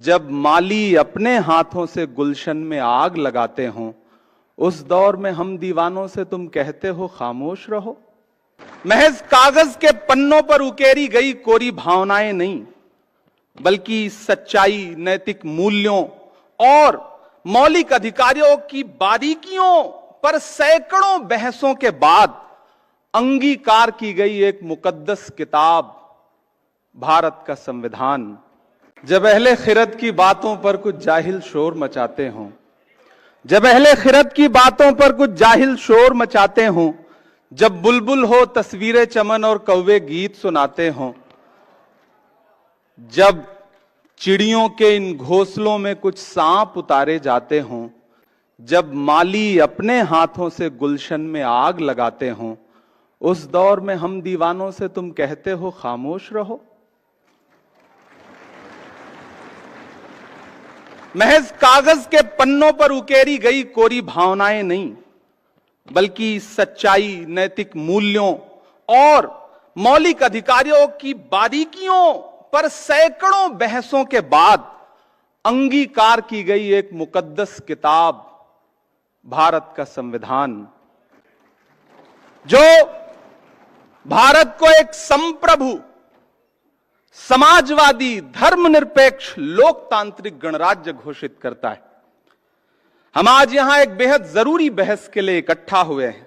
जब माली अपने हाथों से गुलशन में आग लगाते हों, उस दौर में हम दीवानों से तुम कहते हो खामोश रहो। महज कागज के पन्नों पर उकेरी गई कोरी भावनाएं नहीं, बल्कि सच्चाई, नैतिक मूल्यों और मौलिक अधिकारों की बारीकियों पर सैकड़ों बहसों के बाद अंगीकार की गई एक मुकद्दस किताब, भारत का संविधान। जब अहले खिरत की बातों पर कुछ जाहिल शोर मचाते हों, जब अहले खिरत की बातों पर कुछ जाहिल शोर मचाते हों, जब बुलबुल हो तस्वीरें चमन और कौवे गीत सुनाते हों, जब चिड़ियों के इन घोंसलों में कुछ सांप उतारे जाते हों, जब माली अपने हाथों से गुलशन में आग लगाते हों, उस दौर में हम दीवानों से तुम कहते हो खामोश रहो। महज कागज के पन्नों पर उकेरी गई कोरी भावनाएं नहीं, बल्कि सच्चाई, नैतिक मूल्यों और मौलिक अधिकारों की बारीकियों पर सैकड़ों बहसों के बाद अंगीकार की गई एक मुकद्दस किताब, भारत का संविधान, जो भारत को एक संप्रभु, समाजवादी, धर्मनिरपेक्ष, लोकतांत्रिक गणराज्य घोषित करता है। हम आज यहां एक बेहद जरूरी बहस के लिए इकट्ठा हुए हैं।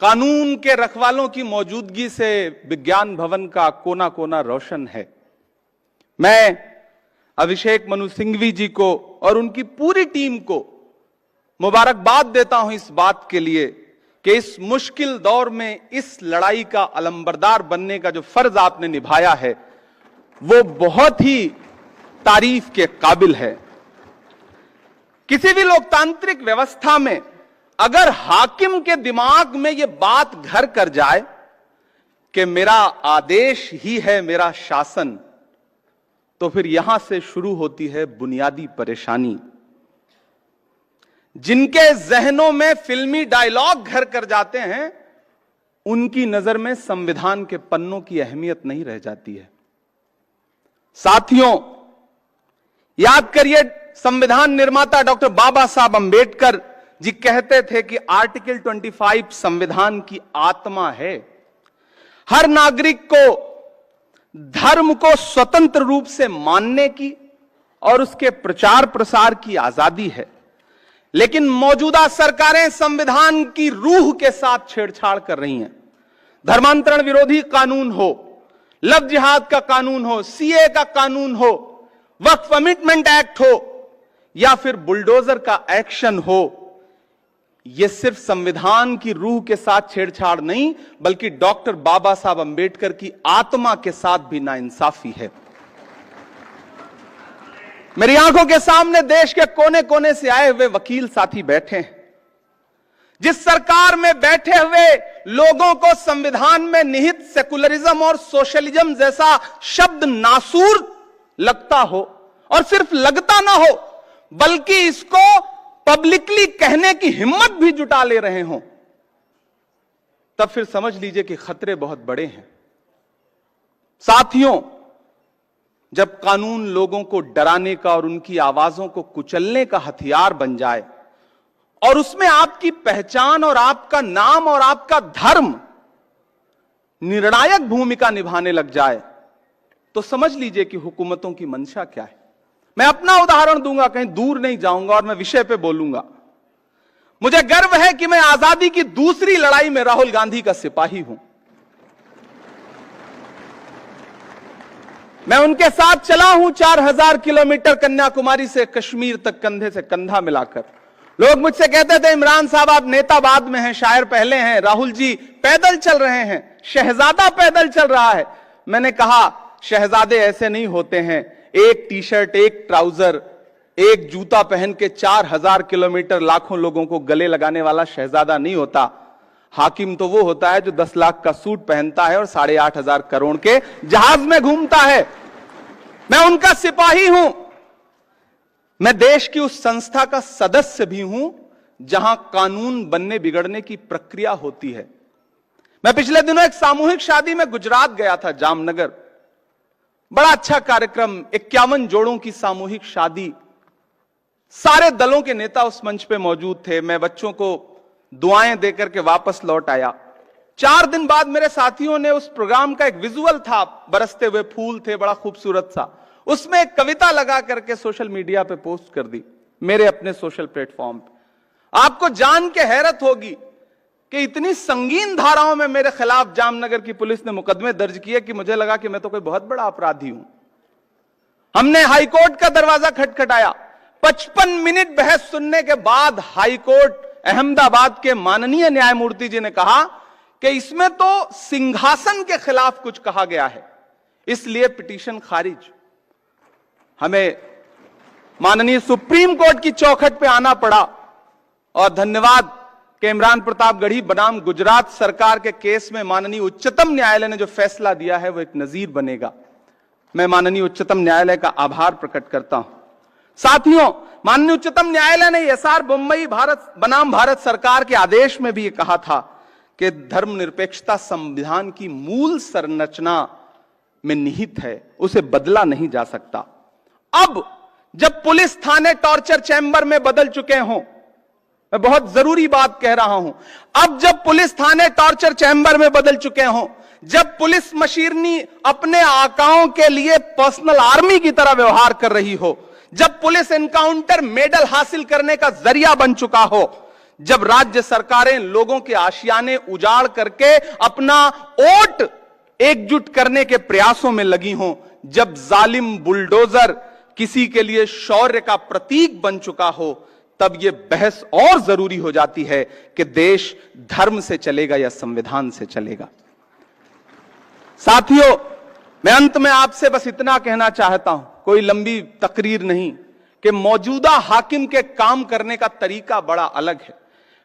कानून के रखवालों की मौजूदगी से विज्ञान भवन का कोना कोना रोशन है। मैं अभिषेक मनु सिंघवी जी को और उनकी पूरी टीम को मुबारकबाद देता हूं इस बात के लिए कि इस मुश्किल दौर में इस लड़ाई का अलंबरदार बनने का जो फर्ज आपने निभाया है, वो बहुत ही तारीफ के काबिल है। किसी भी लोकतांत्रिक व्यवस्था में अगर हाकिम के दिमाग में यह बात घर कर जाए कि मेरा आदेश ही है मेरा शासन, तो फिर यहां से शुरू होती है बुनियादी परेशानी। जिनके जहनों में फिल्मी डायलॉग घर कर जाते हैं, उनकी नजर में संविधान के पन्नों की अहमियत नहीं रह जाती है। साथियों, याद करिए, संविधान निर्माता डॉक्टर बाबा साहब अंबेडकर जी कहते थे कि आर्टिकल 25 संविधान की आत्मा है। हर नागरिक को धर्म को स्वतंत्र रूप से मानने की और उसके प्रचार प्रसार की आजादी है। लेकिन मौजूदा सरकारें संविधान की रूह के साथ छेड़छाड़ कर रही हैं। धर्मांतरण विरोधी कानून हो, लव जिहाद का कानून हो, सीए का कानून हो, वक्फ अमेंडमेंट एक्ट हो या फिर बुलडोजर का एक्शन हो, यह सिर्फ संविधान की रूह के साथ छेड़छाड़ नहीं, बल्कि डॉक्टर बाबा साहब अंबेडकर की आत्मा के साथ भी नाइंसाफी है। मेरी आंखों के सामने देश के कोने कोने से आए हुए वकील साथी बैठे हैं। जिस सरकार में बैठे हुए लोगों को संविधान में निहित सेकुलरिज्म और सोशलिज्म जैसा शब्द नासूर लगता हो, और सिर्फ लगता ना हो बल्कि इसको पब्लिकली कहने की हिम्मत भी जुटा ले रहे हों, तब फिर समझ लीजिए कि खतरे बहुत बड़े हैं। साथियों, जब कानून लोगों को डराने का और उनकी आवाजों को कुचलने का हथियार बन जाए और उसमें आपकी पहचान और आपका नाम और आपका धर्म निर्णायक भूमिका निभाने लग जाए, तो समझ लीजिए कि हुकूमतों की मंशा क्या है। मैं अपना उदाहरण दूंगा, कहीं दूर नहीं जाऊंगा और मैं विषय पे बोलूंगा। मुझे गर्व है कि मैं आजादी की दूसरी लड़ाई में राहुल गांधी का सिपाही हूं। मैं उनके साथ चला हूं 4000 किलोमीटर कन्याकुमारी से कश्मीर तक, कंधे से कंधा मिलाकर। लोग मुझसे कहते थे, इमरान साहब आप नेता बाद में हैं, शायर पहले हैं, राहुल जी पैदल चल रहे हैं, शहजादा पैदल चल रहा है। मैंने कहा, शहजादे ऐसे नहीं होते हैं। एक टी शर्ट, एक ट्राउजर, एक जूता पहन के 4000 किलोमीटर लाखों लोगों को गले लगाने वाला शहजादा नहीं होता। हाकिम तो वो होता है जो 10 लाख का सूट पहनता है और 8,500 करोड़ के जहाज में घूमता है। मैं उनका सिपाही हूं। मैं देश की उस संस्था का सदस्य भी हूं जहां कानून बनने बिगड़ने की प्रक्रिया होती है। मैं पिछले दिनों एक सामूहिक शादी में गुजरात गया था, जामनगर। बड़ा अच्छा कार्यक्रम, 51 जोड़ों की सामूहिक शादी। सारे दलों के नेता उस मंच पे मौजूद थे। मैं बच्चों को दुआएं देकर के वापस लौट आया। 4 दिन बाद मेरे साथियों ने उस प्रोग्राम का एक विजुअल था, बरसते हुए फूल थे, बड़ा खूबसूरत सा, उसमें एक कविता लगा करके सोशल मीडिया पे पोस्ट कर दी, मेरे अपने सोशल प्लेटफॉर्म पे। आपको जान के हैरत होगी कि इतनी संगीन धाराओं में मेरे खिलाफ जामनगर की पुलिस ने मुकदमे दर्ज किए कि मुझे लगा कि मैं तो कोई बहुत बड़ा अपराधी हूं। हमने हाईकोर्ट का दरवाजा खटखटाया। 55 मिनट बहस सुनने के बाद हाईकोर्ट अहमदाबाद के माननीय न्यायमूर्ति जी ने कहा कि इसमें तो सिंहासन के खिलाफ कुछ कहा गया है, इसलिए पिटीशन खारिज। हमें माननीय सुप्रीम कोर्ट की चौखट पे आना पड़ा और धन्यवाद कि इमरान प्रतापगढ़ी बनाम गुजरात सरकार के केस में माननीय उच्चतम न्यायालय ने जो फैसला दिया है वो एक नजीर बनेगा। मैं माननीय उच्चतम न्यायालय का आभार प्रकट करता हूं। साथियों, माननीय उच्चतम न्यायालय ने एसआर बोम्मई भारत बनाम भारत सरकार के आदेश में भी ये कहा था कि धर्मनिरपेक्षता संविधान की मूल संरचना में निहित है, उसे बदला नहीं जा सकता। अब जब पुलिस थाने टॉर्चर चैंबर में बदल चुके हों, मैं बहुत जरूरी बात कह रहा हूं, अब जब पुलिस थाने टॉर्चर चैंबर में बदल चुके हों, जब पुलिस मशीनरी अपने आकाओं के लिए पर्सनल आर्मी की तरह व्यवहार कर रही हो, जब पुलिस एनकाउंटर मेडल हासिल करने का जरिया बन चुका हो, जब राज्य सरकारें लोगों के आशियाने उजाड़ करके अपना वोट एकजुट करने के प्रयासों में लगी हों, जब जालिम बुलडोजर किसी के लिए शौर्य का प्रतीक बन चुका हो, तब यह बहस और जरूरी हो जाती है कि देश धर्म से चलेगा या संविधान से चलेगा। साथियों, मैं अंत में आपसे बस इतना कहना चाहता हूं, कोई लंबी तकरीर नहीं, कि मौजूदा हाकिम के काम करने का तरीका बड़ा अलग है।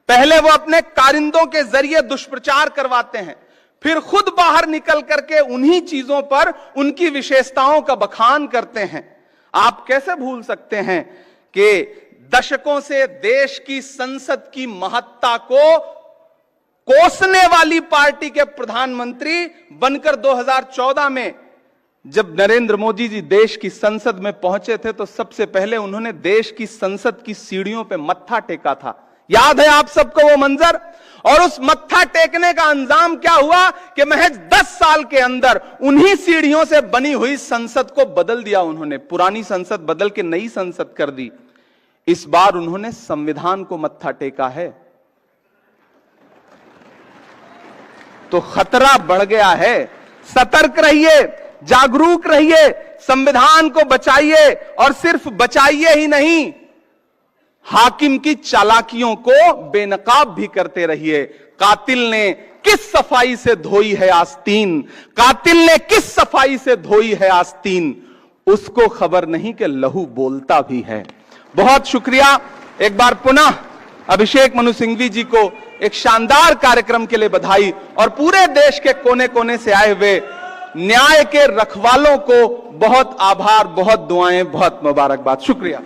पहले वो अपने कारिंदों के जरिए दुष्प्रचार करवाते हैं, फिर खुद बाहर निकल करके उन्हीं चीजों पर उनकी विशेषताओं का बखान करते हैं। आप कैसे भूल सकते हैं कि दशकों से देश की संसद की महत्ता को कोसने वाली पार्टी के प्रधानमंत्री बनकर 2014 में जब नरेंद्र मोदी जी देश की संसद में पहुंचे थे तो सबसे पहले उन्होंने देश की संसद की सीढ़ियों पे मत्था टेका था। याद है आप सबको वो मंजर? और उस मत्था टेकने का अंजाम क्या हुआ कि महज 10 साल के अंदर उन्हीं सीढ़ियों से बनी हुई संसद को बदल दिया उन्होंने। पुरानी संसद बदल के नई संसद कर दी। इस बार उन्होंने संविधान को मत्था टेका है, तो खतरा बढ़ गया है। सतर्क रहिए, जागरूक रहिए, संविधान को बचाइए, और सिर्फ बचाइए ही नहीं, हाकिम की चालाकियों को बेनकाब भी करते रहिए। कातिल ने किस सफाई से धोई है आस्तीन, कातिल ने किस सफाई से धोई है आस्तीन, उसको खबर नहीं कि लहू बोलता भी है। बहुत शुक्रिया। एक बार पुनः अभिषेक मनु सिंघवी जी को एक शानदार कार्यक्रम के लिए बधाई, और पूरे देश के कोने कोने से आए हुए न्याय के रखवालों को बहुत आभार, बहुत दुआएं, बहुत मुबारकबाद। शुक्रिया।